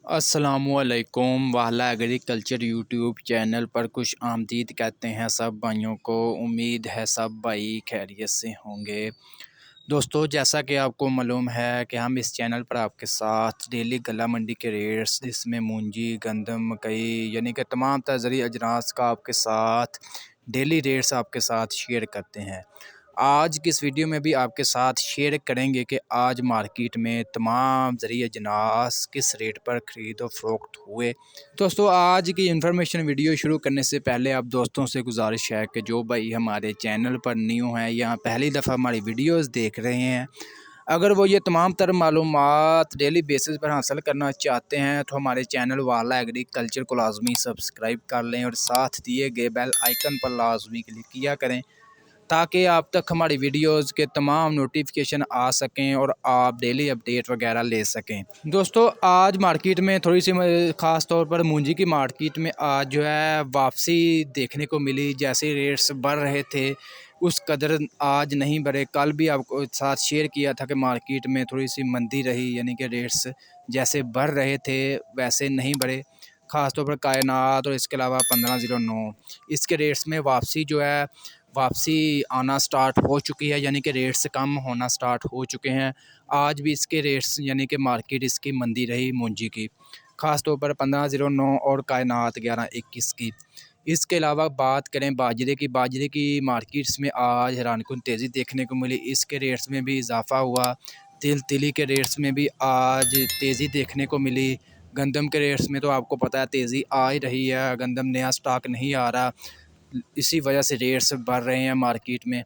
अस्सलामुअलैकुम वाला agriculture YouTube channel पर खुश आमदीद कहते हैं सब भाइयों को। उम्मीद है सब भाई खैरियत से होंगे। दोस्तों, जैसा कि आपको मालूम है कि हम इस चैनल पर आपके साथ डेली गला मंडी के रेट्स, इसमें मूंजी, गंदम, मकई यानी कि तमाम तज़री अजनास का आपके साथ डेली रेट्स आपके साथ शेयर करते हैं। आज की इस वीडियो में भी आपके साथ शेयर करेंगे कि आज मार्केट में तमाम ज़रिए अजनास किस रेट पर ख़रीद और फ़रोख्त हुए। दोस्तों, आज की इन्फॉर्मेशन वीडियो शुरू करने से पहले आप दोस्तों से गुजारिश है कि जो भाई हमारे चैनल पर न्यू हैं या पहली दफ़ा हमारी वीडियोस देख रहे हैं, अगर वो ये तमाम तर मालूमात डेली बेसिस पर हासिल करना चाहते हैं तो हमारे चैनल वाला एग्रीकल्चर को लाजमी सब्सक्राइब कर लें और साथ दिए गए बेल आइकन पर लाजमी क्लिक किया करें ताकि आप तक हमारी वीडियोस के तमाम नोटिफिकेशन आ सकें और आप डेली अपडेट वगैरह ले सकें। दोस्तों, आज मार्केट में थोड़ी सी ख़ास तौर पर मूंजी की मार्केट में आज जो है वापसी देखने को मिली। जैसे रेट्स बढ़ रहे थे उस कदर आज नहीं बढ़े। कल भी आपको साथ शेयर किया था कि मार्केट में थोड़ी सी मंदी रही, यानी कि रेट्स जैसे बढ़ रहे थे वैसे नहीं बढ़े। ख़ास तौर पर कायनात और इसके अलावा 1509 इसके रेट्स में वापसी आना स्टार्ट हो चुकी है, यानी कि रेट्स कम होना स्टार्ट हो चुके हैं। आज भी इसके रेट्स यानी कि मार्केट इसकी मंदी रही मूंजी की, ख़ास तौर पर 1509 और कायनात 1121 की। इसके अलावा बात करें बाजरे की मार्केट्स में आज हैरानकुन तेज़ी देखने को मिली। इसके रेट्स में भी इजाफा हुआ। तिली के रेट्स में भी आज तेज़ी देखने को मिली। गंदम के रेट्स में तो आपको पता है तेज़ी आ ही रही है, गंदम नया स्टॉक नहीं आ रहा, इसी वजह से रेट्स बढ़ रहे हैं मार्केट में।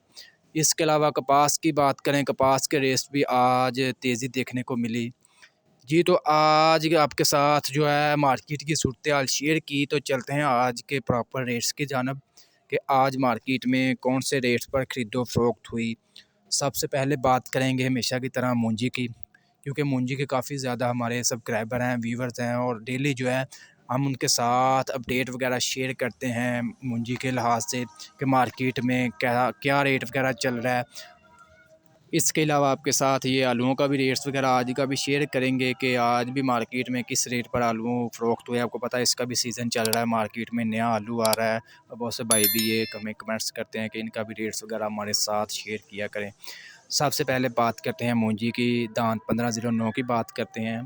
इसके अलावा कपास की बात करें, कपास के रेट्स भी आज तेज़ी देखने को मिली। जी, तो आज आपके साथ जो है मार्केट की सूरत हाल शेयर की, तो चलते हैं आज के प्रॉपर रेट्स की जानब कि आज मार्केट में कौन से रेट्स पर ख़रीदो फरोख्त हुई। सबसे पहले बात करेंगे हमेशा की तरह मूंजी की, क्योंकि मूंजी के काफ़ी ज़्यादा हमारे सब्सक्राइबर हैं, व्यूवर्स हैं और डेली जो है हम उनके साथ अपडेट वगैरह शेयर करते हैं मूंजी के लिहाज से कि मार्केट में क्या क्या रेट वगैरह चल रहा है। इसके अलावा आपके साथ ये आलूओं का भी रेट्स वगैरह आज का भी शेयर करेंगे कि आज भी मार्केट में किस रेट पर आलू फ़रोख्त हुए। आपको पता है इसका भी सीज़न चल रहा है, मार्केट में नया आलू आ रहा है और बहुत से भाई भी ये कमेंट्स करते हैं कि इनका भी रेट्स वगैरह हमारे साथ शेयर किया करें। सबसे पहले बात करते हैं मूंजी की, दान 1509 की बात करते हैं।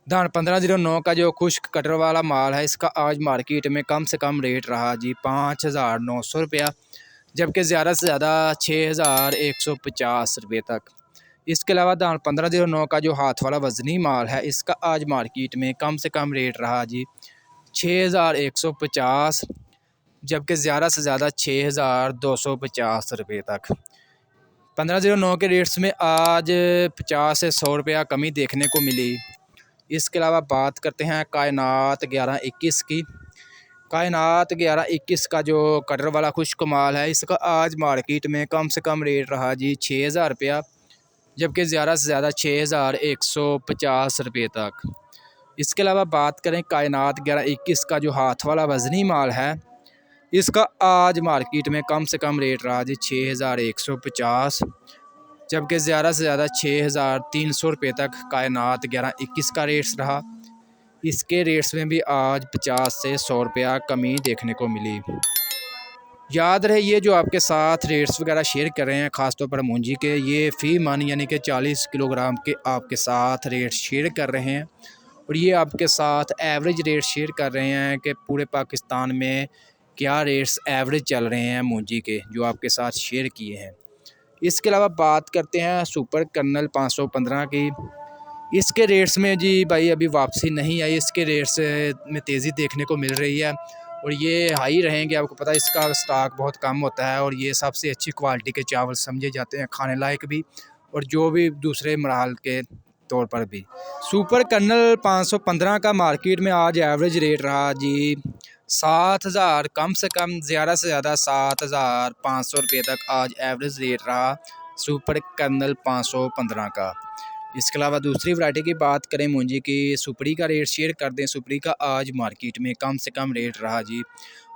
धान 1509 का जो खुश्क कटर वाला माल है, इसका आज मार्केट में कम से कम रेट रहा जी 5900 रुपया, जबकि ज़्यादा से ज़्यादा 6150 रुपये तक। इसके अलावा धान 1509 का जो हाथ वाला वज़नी माल है, इसका आज मार्केट में कम से कम रेट रहा जी 6150, जबकि ज़्यादा से ज़्यादा 6250 रुपये तक। 1509 के रेट्स में आज 50 से 100 रुपया कमी देखने को मिली। इसके अलावा बात करते हैं कायनात 1121 की। कायनात 1121 का जो कटर वाला खुश्क माल है, इसका आज मार्केट में कम से कम रेट रहा जी 6000 रुपया, जबकि ज़्यादा से ज़्यादा 6150 रुपये तक। इसके अलावा बात करें कायनात 1121 का जो हाथ वाला वज़नी माल है, इसका आज मार्केट में कम से कम रेट रहा जी 6150, जबकि ज़्यादा से ज़्यादा 6300 रुपये तक कायनात 1121 का रेट्स रहा। इसके रेट्स में भी आज 50 से 100 रुपया कमी देखने को मिली। याद रहे, ये जो आपके साथ रेट्स वगैरह शेयर कर रहे हैं ख़ासतौर पर मूंजी के, ये फ़ी मन यानी कि 40 किलोग्राम के आपके साथ रेट शेयर कर रहे हैं और ये आपके साथ एवरेज रेट शेयर कर रहे हैं कि पूरे पाकिस्तान में क्या रेट्स एवरेज चल रहे हैं मूंजी के, जो आपके साथ शेयर किए हैं। इसके अलावा बात करते हैं सुपर कर्नल 515 की। इसके रेट्स में जी भाई अभी वापसी नहीं आई, इसके रेट्स में तेज़ी देखने को मिल रही है और ये हाई रहेंगे। आपको पता है इसका स्टॉक बहुत कम होता है और ये सबसे अच्छी क्वालिटी के चावल समझे जाते हैं, खाने लायक भी और जो भी दूसरे मराहल के तौर पर भी। सुपर कर्नल 515 का मार्केट में आज एवरेज रेट रहा जी 7000, कम से कम ज़्यादा से ज़्यादा 7500 रुपये तक आज एवरेज रेट रहा सुपर कर्नल 515 का। इसके अलावा दूसरी वैरायटी की बात करें मूंजी की, सुपरी का रेट शेयर कर दें। सुपरी का आज मार्केट में कम से कम रेट रहा जी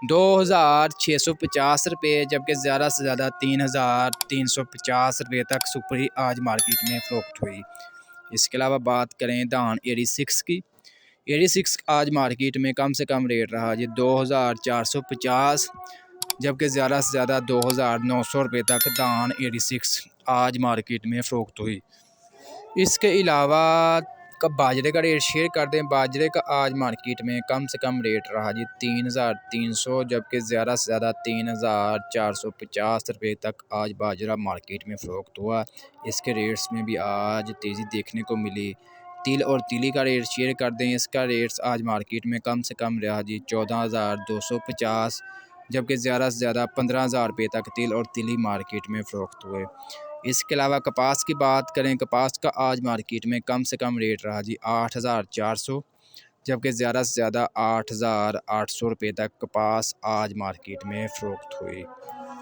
2650 रुपये, जबकि ज़्यादा से ज़्यादा 3350 रुपये तक सुपरी आज मार्केट में फ़रोख्त हुई। इसके अलावा बात करें धान 86 की। 86 आज मार्केट में कम से कम रेट रहा जी 2450, जबकि ज़्यादा से ज़्यादा 2900 रुपये तक दान 86 आज मार्केट में फ़रोख्त हुई। इसके अलावा कब बाजरे का रेट शेयर कर दें। बाजरे का आज मार्केट में कम से कम रेट रहा जी 3300, जबकि ज़्यादा से ज़्यादा 3450 रुपये तक आज बाजरा मार्केट में फ़रोख्त हुआ। इसके रेट्स में भी आज तेज़ी देखने को मिली। तिल और तिली का रेट शेयर कर दें। इसका रेट्स आज मार्केट में कम से कम रहा जी 14250, जबकि ज़्यादा से ज़्यादा 15000 रुपये तक तिल और तिली मार्केट में फ़रोख्त हुए। इसके अलावा कपास की बात करें, कपास का आज मार्केट में कम से कम रेट रहा जी 8400, जबकि ज़्यादा से ज़्यादा 8800 रुपये तक कपास आज मार्केट में फ़रोख्त हुई।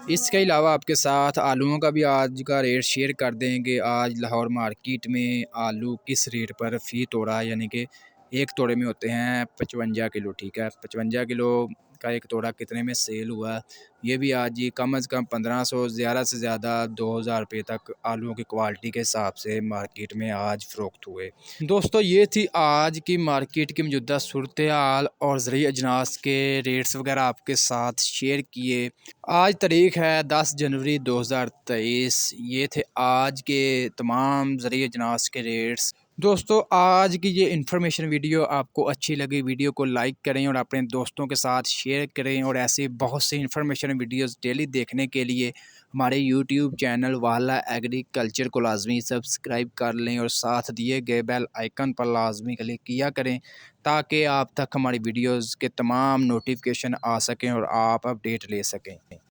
इसके अलावा आपके साथ आलूओं का भी आज का रेट शेयर कर देंगे। आज लाहौर मार्केट में आलू किस रेट पर फ़ी तोड़ा, यानी कि एक तोड़े में होते हैं 55 किलो, ठीक है, 55 किलो का एक तोड़ा कितने में सेल हुआ, ये भी आज ही कम से कम 1500, ज़्यादा से ज़्यादा 2000 रुपये तक आलूओं की क्वालिटी के हिसाब से मार्केट में आज फ़रोख्त हुए। दोस्तों, ये थी आज की मार्केट की मौजूदा सूरत हाल और ज़रूरी अजनास के रेट्स वगैरह आपके साथ शेयर किए। आज तारीख़ है 10 जनवरी 2023। ये थे आज के तमाम ज़रूरी अजनास के रेट्स। दोस्तों, आज की ये इन्फॉर्मेशन वीडियो आपको अच्छी लगी, वीडियो को लाइक करें और अपने दोस्तों के साथ शेयर करें। और ऐसे बहुत सी इन्फॉर्मेशन वीडियोस डेली देखने के लिए हमारे यूट्यूब चैनल वाला एग्रीकल्चर को लाजमी सब्सक्राइब कर लें और साथ दिए गए बेल आइकन पर लाजमी क्लिक किया करें, ताकि आप तक हमारी वीडियोस के तमाम नोटिफिकेशन आ सकें और आप अपडेट ले सकें।